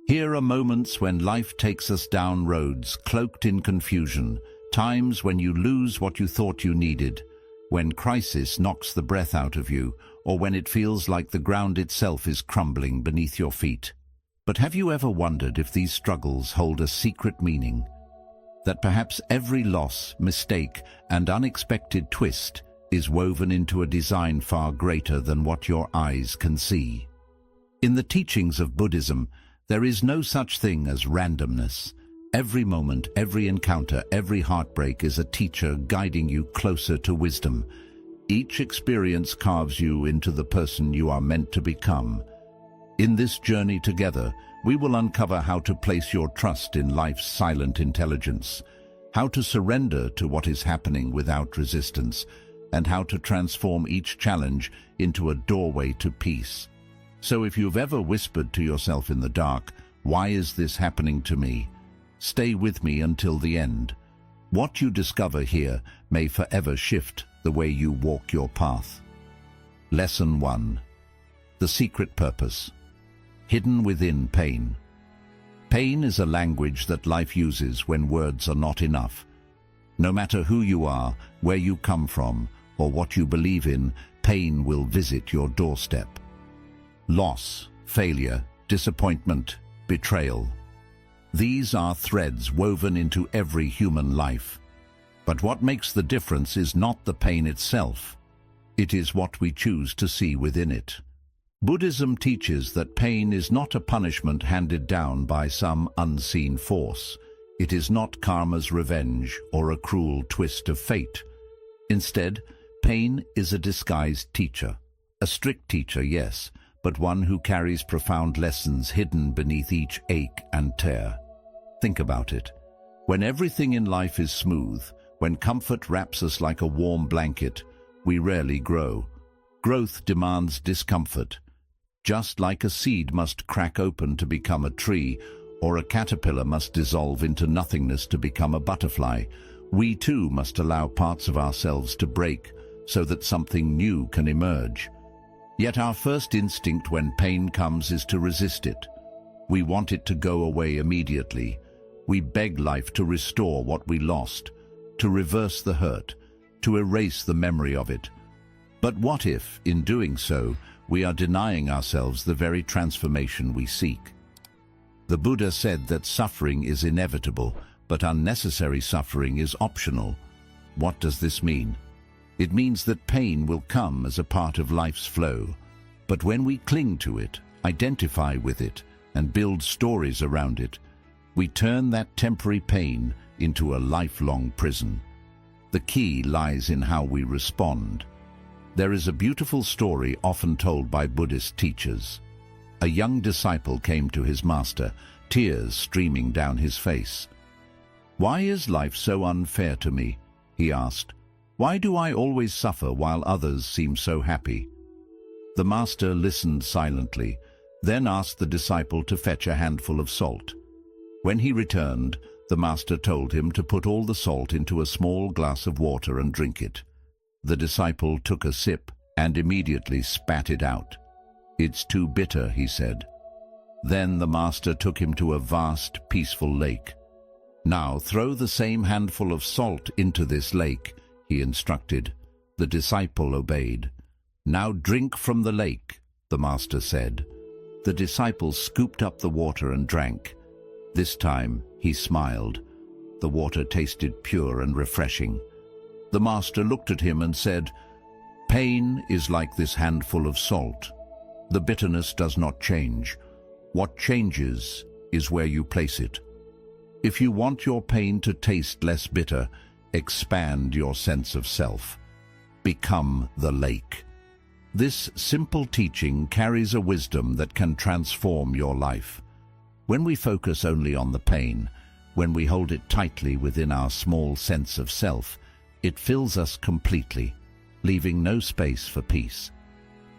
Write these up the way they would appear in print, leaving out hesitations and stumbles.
Here are moments when life takes us down roads cloaked in confusion, times when you lose what you thought you needed, when crisis knocks the breath out of you, or when it feels like the ground itself is crumbling beneath your feet. But have you ever wondered if these struggles hold a secret meaning? That perhaps every loss, mistake, and unexpected twist is woven into a design far greater than what your eyes can see. In the teachings of Buddhism, there is no such thing as randomness. Every moment, every encounter, every heartbreak is a teacher guiding you closer to wisdom. Each experience carves you into the person you are meant to become. In this journey together, we will uncover how to place your trust in life's silent intelligence, how to surrender to what is happening without resistance, and how to transform each challenge into a doorway to peace. So if you've ever whispered to yourself in the dark, "Why is this happening to me?" stay with me until the end. What you discover here may forever shift the way you walk your path. Lesson 1. The secret purpose. Hidden within pain. Pain is a language that life uses when words are not enough. No matter who you are, where you come from, or what you believe in, pain will visit your doorstep. Loss, failure, disappointment, betrayal. These are threads woven into every human life. But what makes the difference is not the pain itself. It is what we choose to see within it. Buddhism teaches that pain is not a punishment handed down by some unseen force. It is not karma's revenge or a cruel twist of fate. Instead, pain is a disguised teacher. A strict teacher, yes, but one who carries profound lessons hidden beneath each ache and tear. Think about it. When everything in life is smooth, when comfort wraps us like a warm blanket, we rarely grow. Growth demands discomfort. Just like a seed must crack open to become a tree, or a caterpillar must dissolve into nothingness to become a butterfly, we too must allow parts of ourselves to break so that something new can emerge. Yet our first instinct when pain comes is to resist it. We want it to go away immediately. We beg life to restore what we lost, to reverse the hurt, to erase the memory of it. But what if, in doing so, we are denying ourselves the very transformation we seek? The Buddha said that suffering is inevitable, but unnecessary suffering is optional. What does this mean? It means that pain will come as a part of life's flow. But when we cling to it, identify with it, and build stories around it, we turn that temporary pain into a lifelong prison. The key lies in how we respond. There is a beautiful story often told by Buddhist teachers. A young disciple came to his master, tears streaming down his face. "Why is life so unfair to me?" he asked. "Why do I always suffer while others seem so happy?" The master listened silently, then asked the disciple to fetch a handful of salt. When he returned, the master told him to put all the salt into a small glass of water and drink it. The disciple took a sip and immediately spat it out. "It's too bitter," he said. Then the master took him to a vast, peaceful lake. "Now throw the same handful of salt into this lake," he instructed. The disciple obeyed. "Now drink from the lake," the master said. The disciple scooped up the water and drank. This time he smiled. The water tasted pure and refreshing. The master looked at him and said, "Pain is like this handful of salt. The bitterness does not change. What changes is where you place it. If you want your pain to taste less bitter, expand your sense of self. Become the lake." This simple teaching carries a wisdom that can transform your life. When we focus only on the pain, when we hold it tightly within our small sense of self, it fills us completely, leaving no space for peace.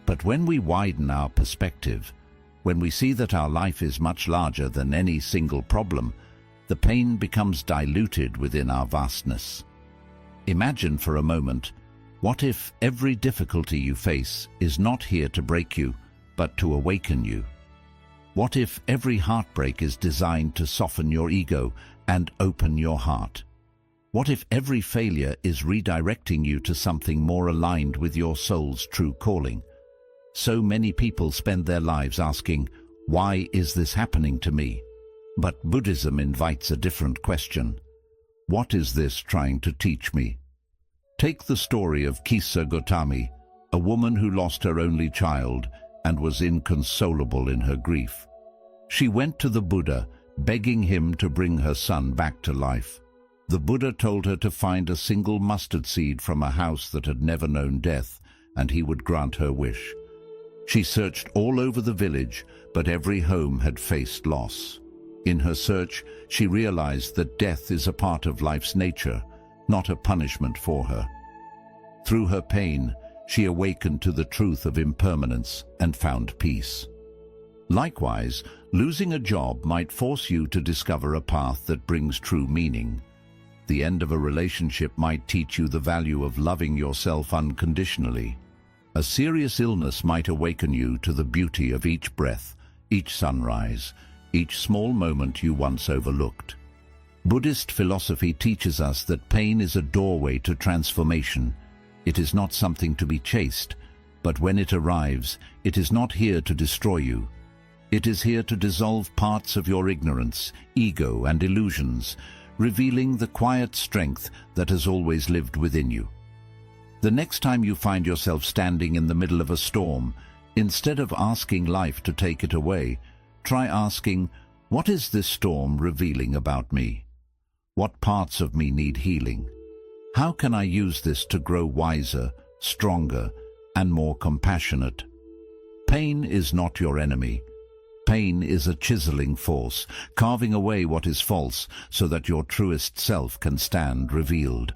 But when we widen our perspective, when we see that our life is much larger than any single problem, the pain becomes diluted within our vastness. Imagine for a moment, what if every difficulty you face is not here to break you, but to awaken you? What if every heartbreak is designed to soften your ego and open your heart? What if every failure is redirecting you to something more aligned with your soul's true calling? So many people spend their lives asking, "Why is this happening to me?" But Buddhism invites a different question. What is this trying to teach me? Take the story of Kisa Gotami, a woman who lost her only child and was inconsolable in her grief. She went to the Buddha, begging him to bring her son back to life. The Buddha told her to find a single mustard seed from a house that had never known death, and he would grant her wish. She searched all over the village, but every home had faced loss. In her search, she realized that death is a part of life's nature, not a punishment for her. Through her pain, she awakened to the truth of impermanence and found peace. Likewise, losing a job might force you to discover a path that brings true meaning. The end of a relationship might teach you the value of loving yourself unconditionally. A serious illness might awaken you to the beauty of each breath, each sunrise, each small moment you once overlooked. Buddhist philosophy teaches us that pain is a doorway to transformation. It is not something to be chased, but when it arrives, it is not here to destroy you. It is here to dissolve parts of your ignorance, ego, and illusions, revealing the quiet strength that has always lived within you. The next time you find yourself standing in the middle of a storm, instead of asking life to take it away, try asking, "What is this storm revealing about me? What parts of me need healing? How can I use this to grow wiser, stronger, and more compassionate?" Pain is not your enemy. Pain is a chiseling force, carving away what is false so that your truest self can stand revealed.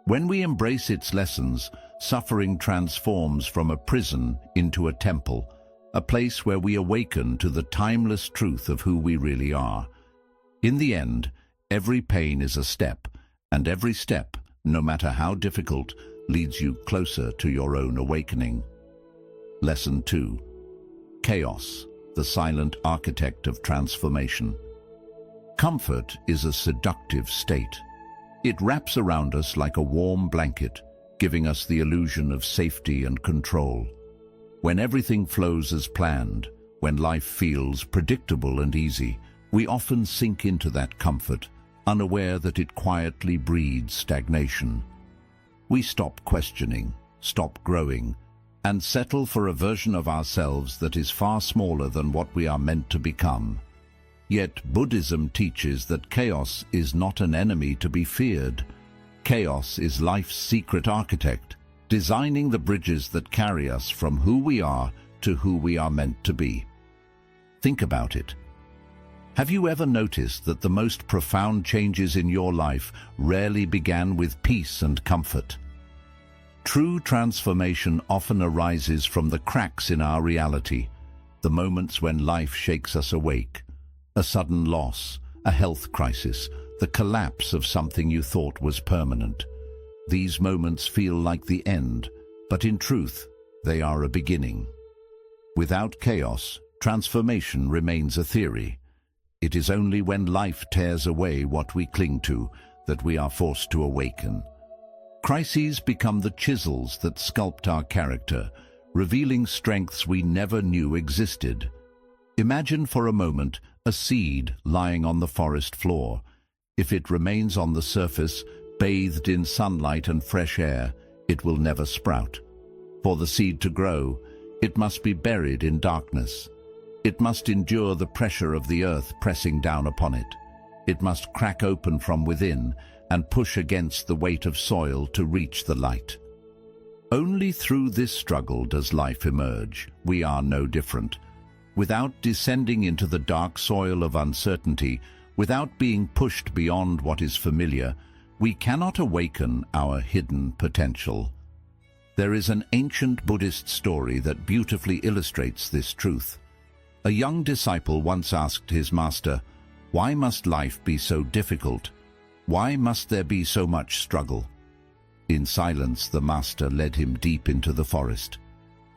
When we embrace its lessons, suffering transforms from a prison into a temple, a place where we awaken to the timeless truth of who we really are. In the end, every pain is a step, and every step, no matter how difficult, leads you closer to your own awakening. Lesson 2. Chaos, the silent architect of transformation. Comfort is a seductive state. It wraps around us like a warm blanket, giving us the illusion of safety and control. When everything flows as planned, when life feels predictable and easy, we often sink into that comfort, unaware that it quietly breeds stagnation. We stop questioning, stop growing, and settle for a version of ourselves that is far smaller than what we are meant to become. Yet Buddhism teaches that chaos is not an enemy to be feared. Chaos is life's secret architect, designing the bridges that carry us from who we are to who we are meant to be. Think about it. Have you ever noticed that the most profound changes in your life rarely began with peace and comfort? True transformation often arises from the cracks in our reality, the moments when life shakes us awake. A sudden loss, a health crisis, the collapse of something you thought was permanent. These moments feel like the end, but in truth, they are a beginning. Without chaos, transformation remains a theory. It is only when life tears away what we cling to that we are forced to awaken. Crises become the chisels that sculpt our character, revealing strengths we never knew existed. Imagine for a moment a seed lying on the forest floor. If it remains on the surface, bathed in sunlight and fresh air, it will never sprout. For the seed to grow, it must be buried in darkness. It must endure the pressure of the earth pressing down upon it. It must crack open from within and push against the weight of soil to reach the light. Only through this struggle does life emerge. We are no different. Without descending into the dark soil of uncertainty, without being pushed beyond what is familiar, we cannot awaken our hidden potential. There is an ancient Buddhist story that beautifully illustrates this truth. A young disciple once asked his master, "Why must life be so difficult? Why must there be so much struggle?" In silence, the master led him deep into the forest.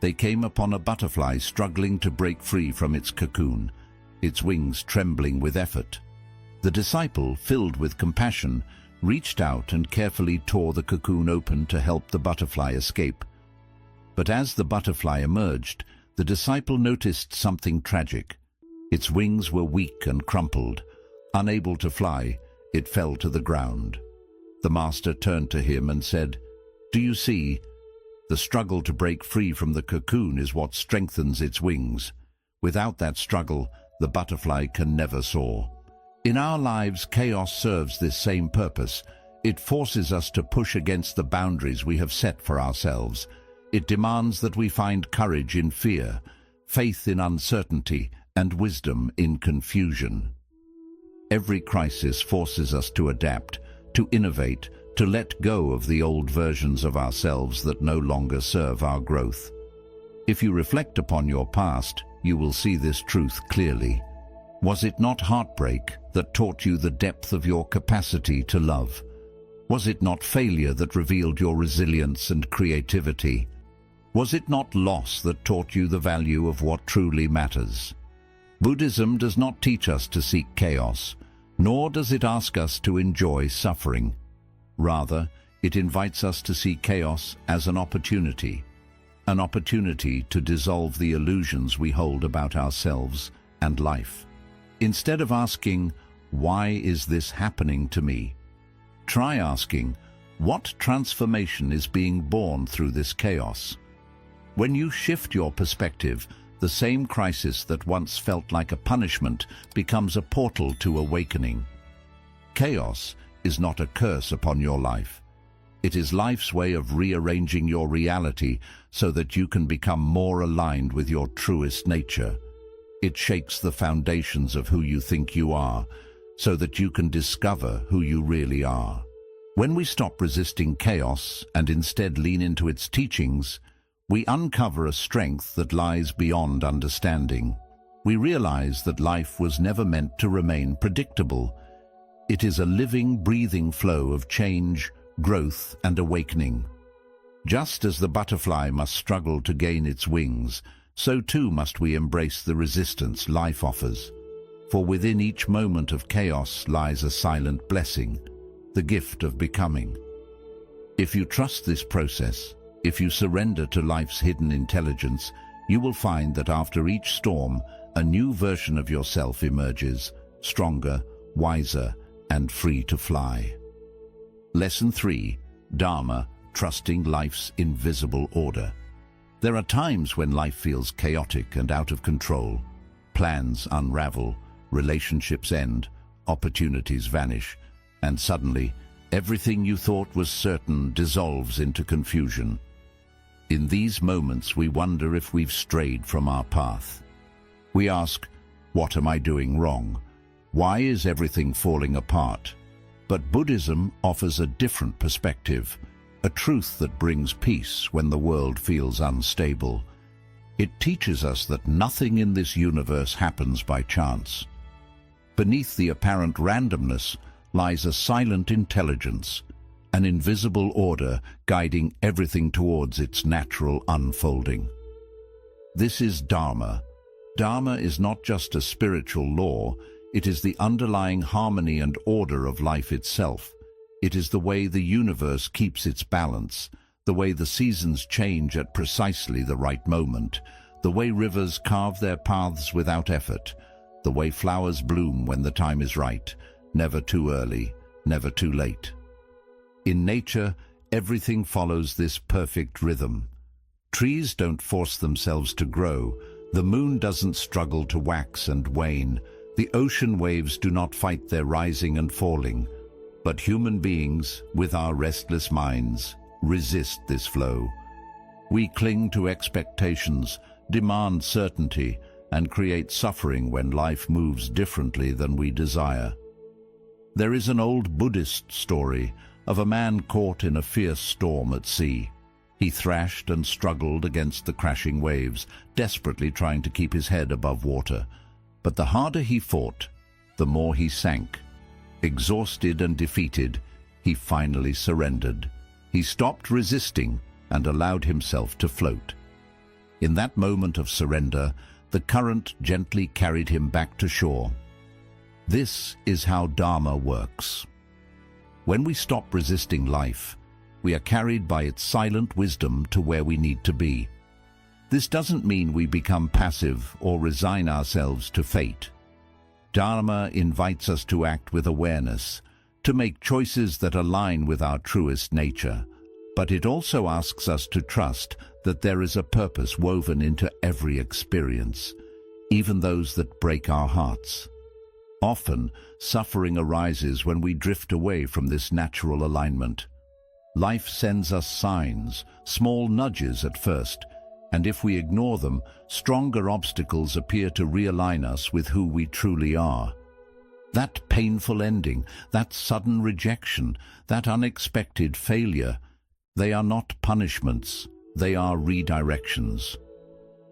they came upon a butterfly struggling to break free from its cocoon, its wings trembling with effort. The disciple, filled with compassion, reached out and carefully tore the cocoon open to help the butterfly escape. But as the butterfly emerged, the disciple noticed something tragic. Its wings were weak and crumpled. Unable to fly, it fell to the ground. The master turned to him and said, "Do you see? The struggle to break free from the cocoon is what strengthens its wings. Without that struggle, the butterfly can never soar." In our lives, chaos serves this same purpose. It forces us to push against the boundaries we have set for ourselves. It demands that we find courage in fear, faith in uncertainty, and wisdom in confusion. Every crisis forces us to adapt, to innovate, to let go of the old versions of ourselves that no longer serve our growth. If you reflect upon your past, you will see this truth clearly. Was it not heartbreak that taught you the depth of your capacity to love? Was it not failure that revealed your resilience and creativity? Was it not loss that taught you the value of what truly matters? Buddhism does not teach us to seek chaos, nor does it ask us to enjoy suffering. Rather, it invites us to see chaos as an opportunity to dissolve the illusions we hold about ourselves and life. Instead of asking, "Why is this happening to me?" try asking, "What transformation is being born through this chaos?" When you shift your perspective, the same crisis that once felt like a punishment becomes a portal to awakening. Chaos is not a curse upon your life. It is life's way of rearranging your reality so that you can become more aligned with your truest nature. It shakes the foundations of who you think you are, so that you can discover who you really are. When we stop resisting chaos and instead lean into its teachings, we uncover a strength that lies beyond understanding. We realize that life was never meant to remain predictable. It is a living, breathing flow of change, growth, and awakening. Just as the butterfly must struggle to gain its wings, so too must we embrace the resistance life offers. For within each moment of chaos lies a silent blessing, the gift of becoming. If you trust this process, if you surrender to life's hidden intelligence, you will find that after each storm, a new version of yourself emerges, stronger, wiser, and free to fly. Lesson 3. Dharma, trusting life's invisible order. There are times when life feels chaotic and out of control. Plans unravel, relationships end, opportunities vanish, and suddenly, everything you thought was certain dissolves into confusion. In these moments, we wonder if we've strayed from our path. We ask, "What am I doing wrong? Why is everything falling apart?" But Buddhism offers a different perspective, a truth that brings peace when the world feels unstable. It teaches us that nothing in this universe happens by chance. Beneath the apparent randomness lies a silent intelligence, an invisible order guiding everything towards its natural unfolding. This is Dharma. Dharma is not just a spiritual law, it is the underlying harmony and order of life itself. It is the way the universe keeps its balance, the way the seasons change at precisely the right moment, the way rivers carve their paths without effort, the way flowers bloom when the time is right, never too early, never too late. In nature, everything follows this perfect rhythm. Trees don't force themselves to grow, the moon doesn't struggle to wax and wane, the ocean waves do not fight their rising and falling. But human beings, with our restless minds, resist this flow. We cling to expectations, demand certainty, and create suffering when life moves differently than we desire. There is an old Buddhist story of a man caught in a fierce storm at sea. He thrashed and struggled against the crashing waves, desperately trying to keep his head above water. But the harder he fought, the more he sank. Exhausted and defeated, he finally surrendered. He stopped resisting and allowed himself to float. In that moment of surrender, the current gently carried him back to shore. This is how Dharma works. When we stop resisting life, we are carried by its silent wisdom to where we need to be. This doesn't mean we become passive or resign ourselves to fate. Dharma invites us to act with awareness, to make choices that align with our truest nature. But it also asks us to trust that there is a purpose woven into every experience, even those that break our hearts. Often, suffering arises when we drift away from this natural alignment. Life sends us signs, small nudges at first, and if we ignore them, stronger obstacles appear to realign us with who we truly are. That painful ending, that sudden rejection, that unexpected failure, they are not punishments, they are redirections.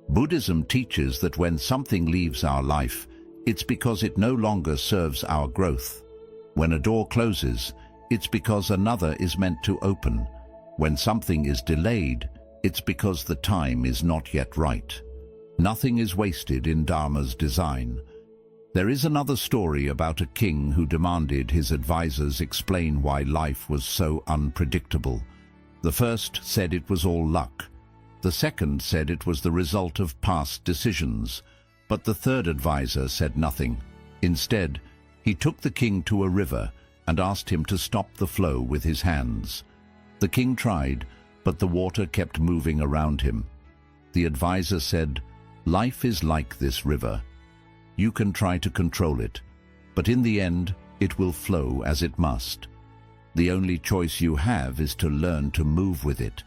Buddhism teaches that when something leaves our life, it's because it no longer serves our growth. When a door closes, it's because another is meant to open. When something is delayed, it's because the time is not yet right. Nothing is wasted in Dharma's design. There is another story about a king who demanded his advisors explain why life was so unpredictable. The first said it was all luck. The second said it was the result of past decisions. But the third advisor said nothing. Instead, he took the king to a river and asked him to stop the flow with his hands. The king tried, but the water kept moving around him. The advisor said, "Life is like this river. You can try to control it, but in the end, it will flow as it must. The only choice you have is to learn to move with it."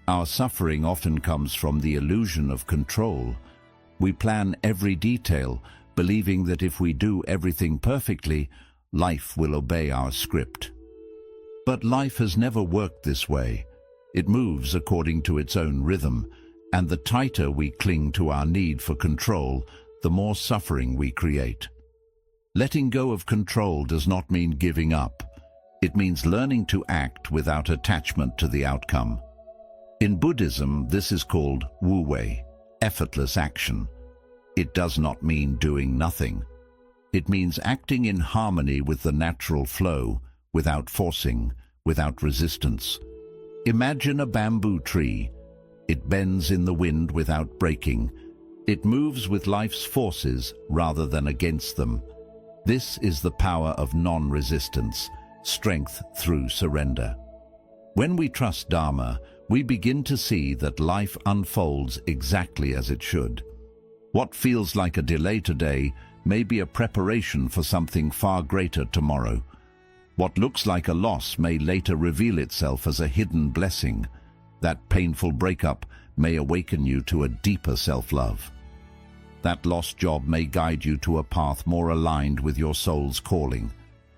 Our suffering often comes from the illusion of control. We plan every detail, believing that if we do everything perfectly, life will obey our script. But life has never worked this way. It moves according to its own rhythm, and the tighter we cling to our need for control, the more suffering we create. Letting go of control does not mean giving up. It means learning to act without attachment to the outcome. In Buddhism, this is called wu-wei, effortless action. It does not mean doing nothing. It means acting in harmony with the natural flow, without forcing, without resistance. Imagine a bamboo tree. It bends in the wind without breaking. It moves with life's forces rather than against them. This is the power of non-resistance, strength through surrender. When we trust Dharma, we begin to see that life unfolds exactly as it should. What feels like a delay today may be a preparation for something far greater tomorrow. What looks like a loss may later reveal itself as a hidden blessing. That painful breakup may awaken you to a deeper self-love. That lost job may guide you to a path more aligned with your soul's calling.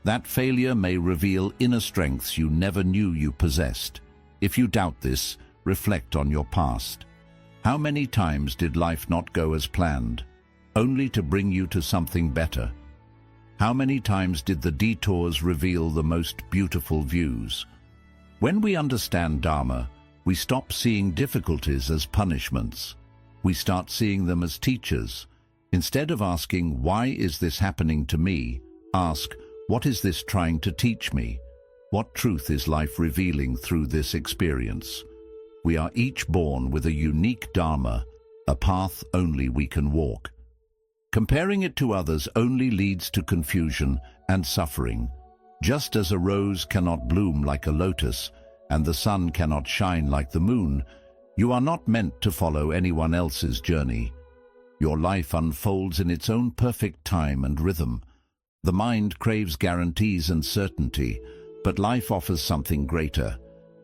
That failure may reveal inner strengths you never knew you possessed. If you doubt this, reflect on your past. How many times did life not go as planned, only to bring you to something better? How many times did the detours reveal the most beautiful views? When we understand Dharma, we stop seeing difficulties as punishments. We start seeing them as teachers. Instead of asking, "Why is this happening to me?" ask, "What is this trying to teach me? What truth is life revealing through this experience?" We are each born with a unique Dharma, a path only we can walk. Comparing it to others only leads to confusion and suffering. Just as a rose cannot bloom like a lotus, and the sun cannot shine like the moon, you are not meant to follow anyone else's journey. Your life unfolds in its own perfect time and rhythm. The mind craves guarantees and certainty, but life offers something greater,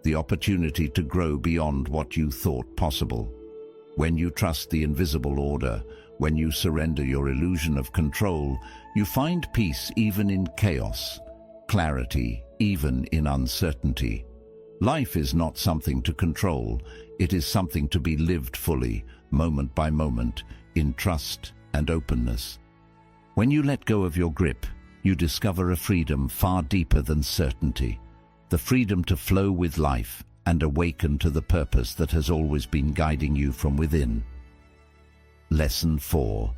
the opportunity to grow beyond what you thought possible. When you trust the invisible order, when you surrender your illusion of control, you find peace even in chaos, clarity even in uncertainty. Life is not something to control, it is something to be lived fully, moment by moment, in trust and openness. When you let go of your grip, you discover a freedom far deeper than certainty, the freedom to flow with life and awaken to the purpose that has always been guiding you from within. Lesson 4.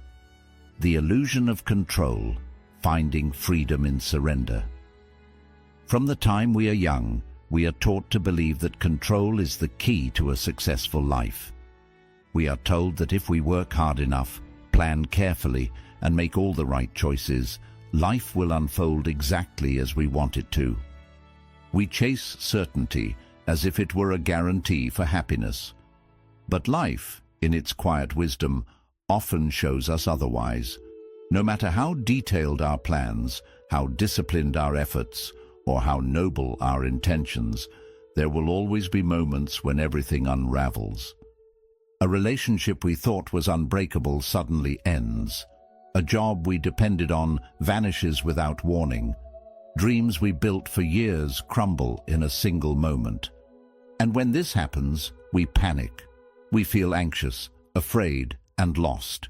The illusion of control, finding freedom in surrender. From the time we are young, we are taught to believe that control is the key to a successful life. We are told that if we work hard enough, plan carefully, and make all the right choices, life will unfold exactly as we want it to. We chase certainty as if it were a guarantee for happiness. But life, in its quiet wisdom, often shows us otherwise. No matter how detailed our plans, how disciplined our efforts, or how noble our intentions, there will always be moments when everything unravels. A relationship we thought was unbreakable suddenly ends. A job we depended on vanishes without warning. Dreams we built for years crumble in a single moment. And when this happens, we panic. We feel anxious, afraid, and lost.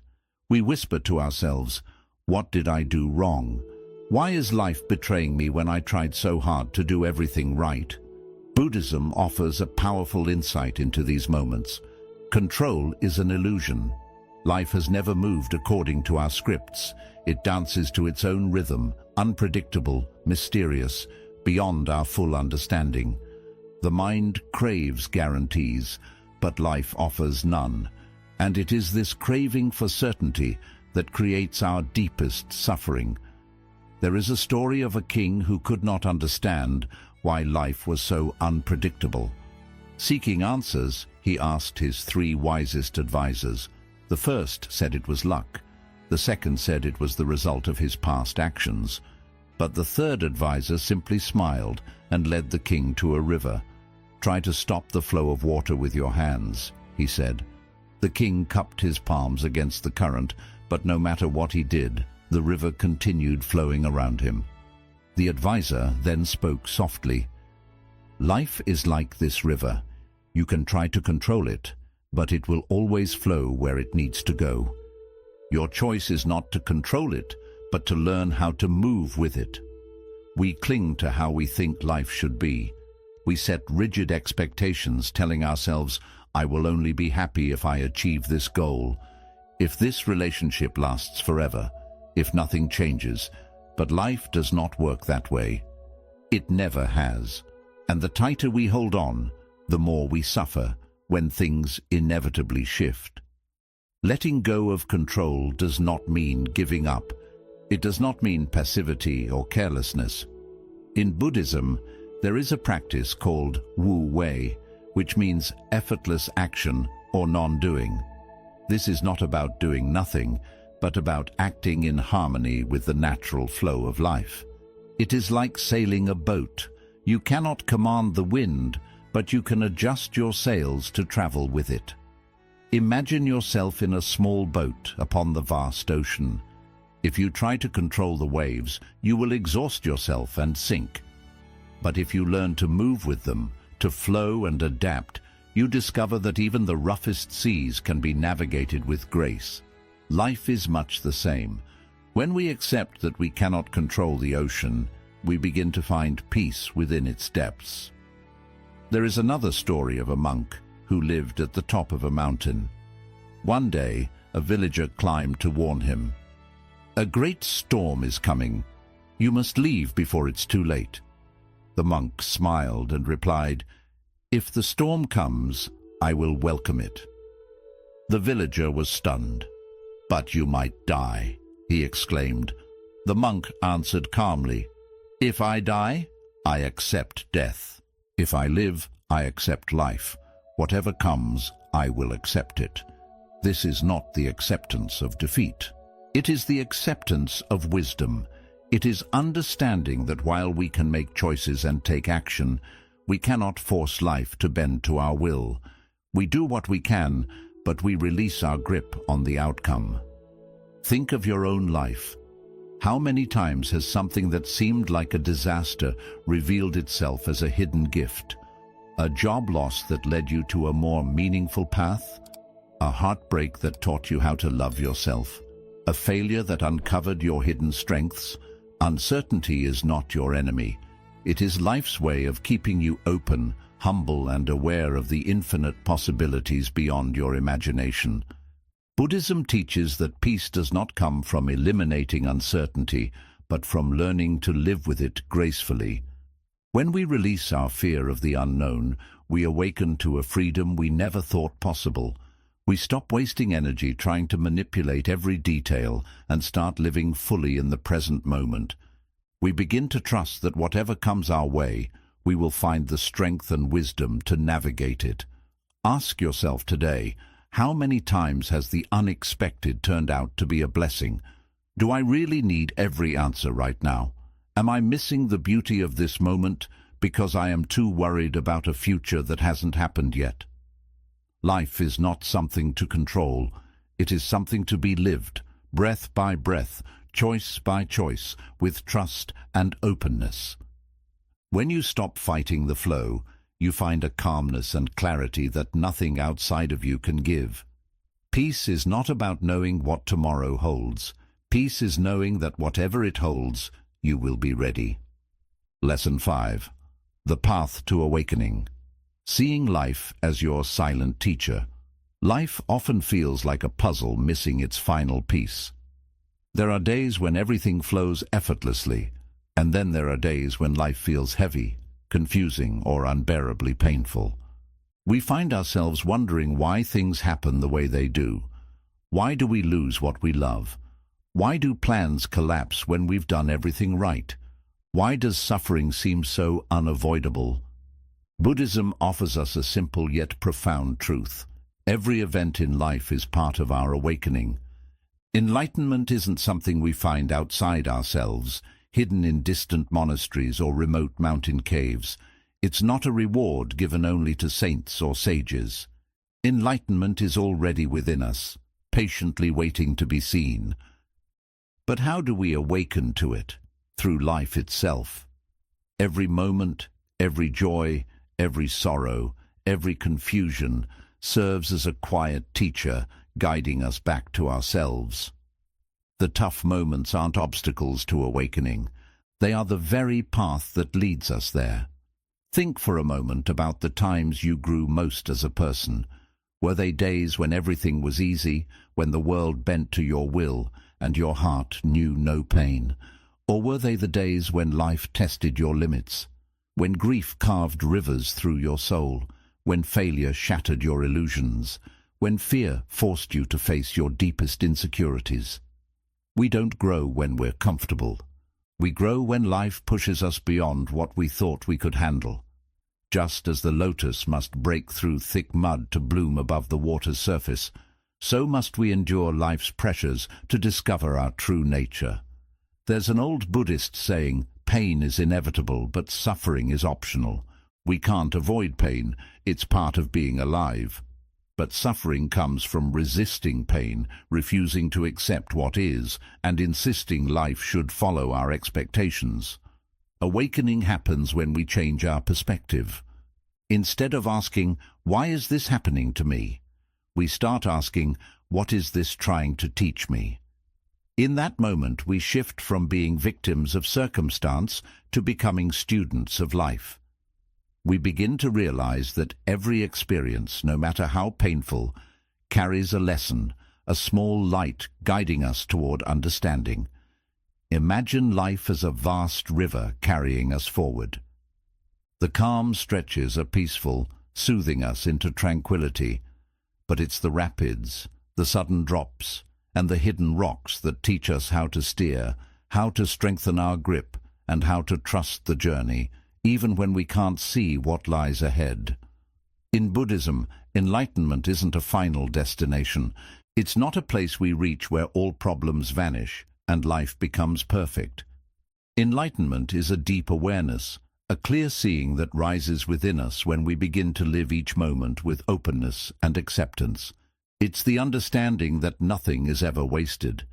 We whisper to ourselves, "What did I do wrong? Why is life betraying me when I tried so hard to do everything right?" Buddhism offers a powerful insight into these moments. Control is an illusion. Life has never moved according to our scripts. It dances to its own rhythm, unpredictable, mysterious, beyond our full understanding. The mind craves guarantees, but life offers none. And it is this craving for certainty that creates our deepest suffering. There is a story of a king who could not understand why life was so unpredictable. Seeking answers, he asked his 3 wisest advisors. The first said it was luck. The second said it was the result of his past actions. But the third advisor simply smiled and led the king to a river. "Try to stop the flow of water with your hands," he said. The king cupped his palms against the current, but no matter what he did, the river continued flowing around him. The advisor then spoke softly. "Life is like this river. You can try to control it, but it will always flow where it needs to go. Your choice is not to control it, but to learn how to move with it." We cling to how we think life should be. We set rigid expectations, telling ourselves, "I will only be happy if I achieve this goal, if this relationship lasts forever, if nothing changes." But life does not work that way. It never has. And the tighter we hold on, the more we suffer when things inevitably shift. Letting go of control does not mean giving up. It does not mean passivity or carelessness. In Buddhism, there is a practice called Wu Wei, which means effortless action or non-doing. This is not about doing nothing, but about acting in harmony with the natural flow of life. It is like sailing a boat. You cannot command the wind, but you can adjust your sails to travel with it. Imagine yourself in a small boat upon the vast ocean. If you try to control the waves, you will exhaust yourself and sink. But if you learn to move with them, to flow and adapt, you discover that even the roughest seas can be navigated with grace. Life is much the same. When we accept that we cannot control the ocean, we begin to find peace within its depths. There is another story of a monk who lived at the top of a mountain. One day, a villager climbed to warn him. "A great storm is coming. You must leave before it's too late." The monk smiled and replied, "If the storm comes, I will welcome it." The villager was stunned. "But you might die," he exclaimed. The monk answered calmly, "If I die, I accept death. If I live, I accept life. Whatever comes, I will accept it." This is not the acceptance of defeat. It is the acceptance of wisdom. It is understanding that while we can make choices and take action, we cannot force life to bend to our will. We do what we can, but we release our grip on the outcome. Think of your own life. How many times has something that seemed like a disaster revealed itself as a hidden gift? A job loss that led you to a more meaningful path? A heartbreak that taught you how to love yourself? A failure that uncovered your hidden strengths? Uncertainty is not your enemy. It is life's way of keeping you open, humble, and aware of the infinite possibilities beyond your imagination. Buddhism teaches that peace does not come from eliminating uncertainty, but from learning to live with it gracefully. When we release our fear of the unknown, we awaken to a freedom we never thought possible. We stop wasting energy trying to manipulate every detail and start living fully in the present moment. We begin to trust that whatever comes our way, we will find the strength and wisdom to navigate it. Ask yourself today, how many times has the unexpected turned out to be a blessing? Do I really need every answer right now? Am I missing the beauty of this moment because I am too worried about a future that hasn't happened yet? Life is not something to control. It is something to be lived, breath by breath, choice by choice, with trust and openness. When you stop fighting the flow, you find a calmness and clarity that nothing outside of you can give. Peace is not about knowing what tomorrow holds. Peace is knowing that whatever it holds, you will be ready. Lesson 5. The Path to Awakening. Seeing life as your silent teacher. Life often feels like a puzzle missing its final piece. There are days when everything flows effortlessly, and then there are days when life feels heavy, confusing, or unbearably painful. We find ourselves wondering why things happen the way they do. Why do we lose what we love? Why do plans collapse when we've done everything right? Why does suffering seem so unavoidable? Buddhism offers us a simple yet profound truth. Every event in life is part of our awakening. Enlightenment isn't something we find outside ourselves, hidden in distant monasteries or remote mountain caves. It's not a reward given only to saints or sages. Enlightenment is already within us, patiently waiting to be seen. But how do we awaken to it? Through life itself. Every moment, every joy, every sorrow, every confusion serves as a quiet teacher, guiding us back to ourselves. The tough moments aren't obstacles to awakening. They are the very path that leads us there. Think for a moment about the times you grew most as a person. Were they days when everything was easy, when the world bent to your will and your heart knew no pain? Or were they the days when life tested your limits, when grief carved rivers through your soul, when failure shattered your illusions, when fear forced you to face your deepest insecurities? We don't grow when we're comfortable. We grow when life pushes us beyond what we thought we could handle. Just as the lotus must break through thick mud to bloom above the water's surface, so must we endure life's pressures to discover our true nature. There's an old Buddhist saying, pain is inevitable, but suffering is optional. We can't avoid pain, it's part of being alive. But suffering comes from resisting pain, refusing to accept what is, and insisting life should follow our expectations. Awakening happens when we change our perspective. Instead of asking, why is this happening to me? We start asking, what is this trying to teach me? In that moment, we shift from being victims of circumstance to becoming students of life. We begin to realize that every experience, no matter how painful, carries a lesson, a small light guiding us toward understanding. Imagine life as a vast river carrying us forward. The calm stretches are peaceful, soothing us into tranquility, but it's the rapids, the sudden drops, and the hidden rocks that teach us how to steer, how to strengthen our grip, and how to trust the journey, even when we can't see what lies ahead. In Buddhism, enlightenment isn't a final destination. It's not a place we reach where all problems vanish and life becomes perfect. Enlightenment is a deep awareness, a clear seeing that rises within us when we begin to live each moment with openness and acceptance. It's the understanding that nothing is ever wasted.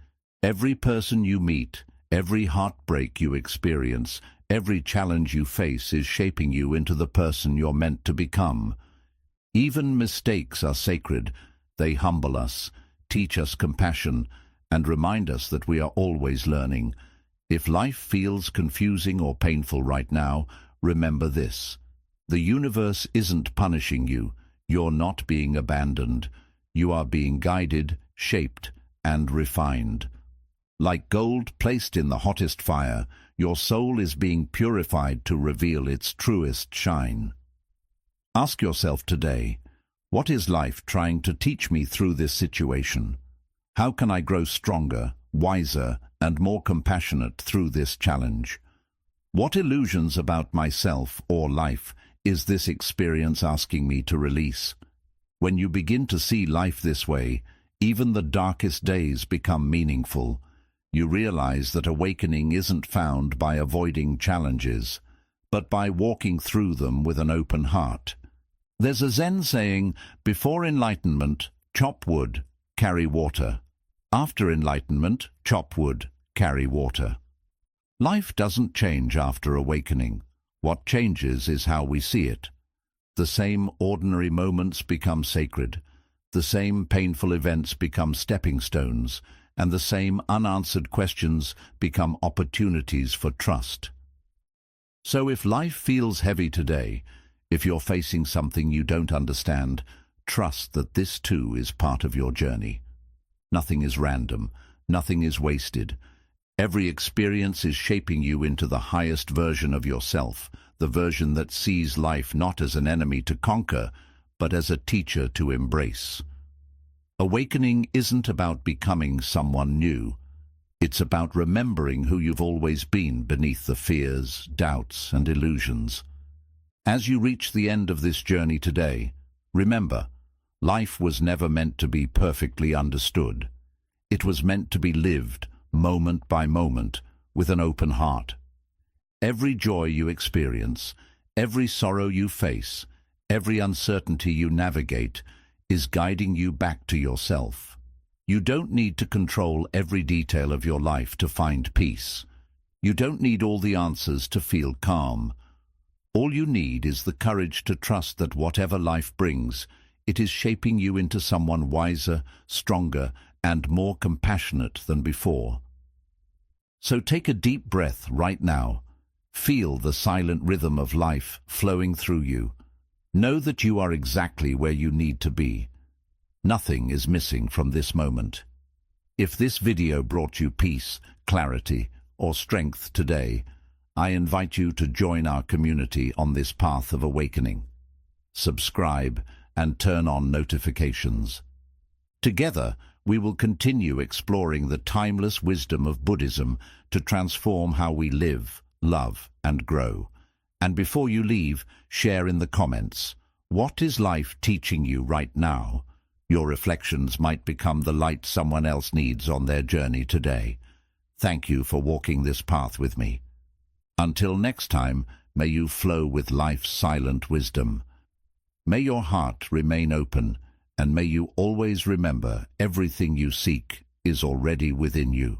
Every person you meet, every heartbreak you experience, every challenge you face is shaping you into the person you're meant to become. Even mistakes are sacred. They humble us, teach us compassion, and remind us that we are always learning. If life feels confusing or painful right now, remember this. The universe isn't punishing you. You're not being abandoned. You are being guided, shaped, and refined. Like gold placed in the hottest fire, your soul is being purified to reveal its truest shine. Ask yourself today, what is life trying to teach me through this situation? How can I grow stronger, wiser, and more compassionate through this challenge? What illusions about myself or life is this experience asking me to release? When you begin to see life this way, even the darkest days become meaningful. You realize that awakening isn't found by avoiding challenges, but by walking through them with an open heart. There's a Zen saying, before enlightenment, chop wood, carry water. After enlightenment, chop wood, carry water. Life doesn't change after awakening. What changes is how we see it. The same ordinary moments become sacred. The same painful events become stepping stones, and the same unanswered questions become opportunities for trust. So if life feels heavy today, if you're facing something you don't understand, trust that this too is part of your journey. Nothing is random, nothing is wasted. Every experience is shaping you into the highest version of yourself, the version that sees life not as an enemy to conquer, but as a teacher to embrace. Awakening isn't about becoming someone new. It's about remembering who you've always been beneath the fears, doubts, and illusions. As you reach the end of this journey today, remember, life was never meant to be perfectly understood. It was meant to be lived, moment by moment, with an open heart. Every joy you experience, every sorrow you face, every uncertainty you navigate, is guiding you back to yourself. You don't need to control every detail of your life to find peace. You don't need all the answers to feel calm. All you need is the courage to trust that whatever life brings, it is shaping you into someone wiser, stronger, and more compassionate than before. So take a deep breath right now. Feel the silent rhythm of life flowing through you. Know that you are exactly where you need to be. Nothing is missing from this moment. If this video brought you peace, clarity, or strength today, I invite you to join our community on this path of awakening. Subscribe and turn on notifications. Together, we will continue exploring the timeless wisdom of Buddhism to transform how we live, love, and grow. And before you leave, share in the comments, what is life teaching you right now? Your reflections might become the light someone else needs on their journey today. Thank you for walking this path with me. Until next time, may you flow with life's silent wisdom. May your heart remain open, and may you always remember everything you seek is already within you.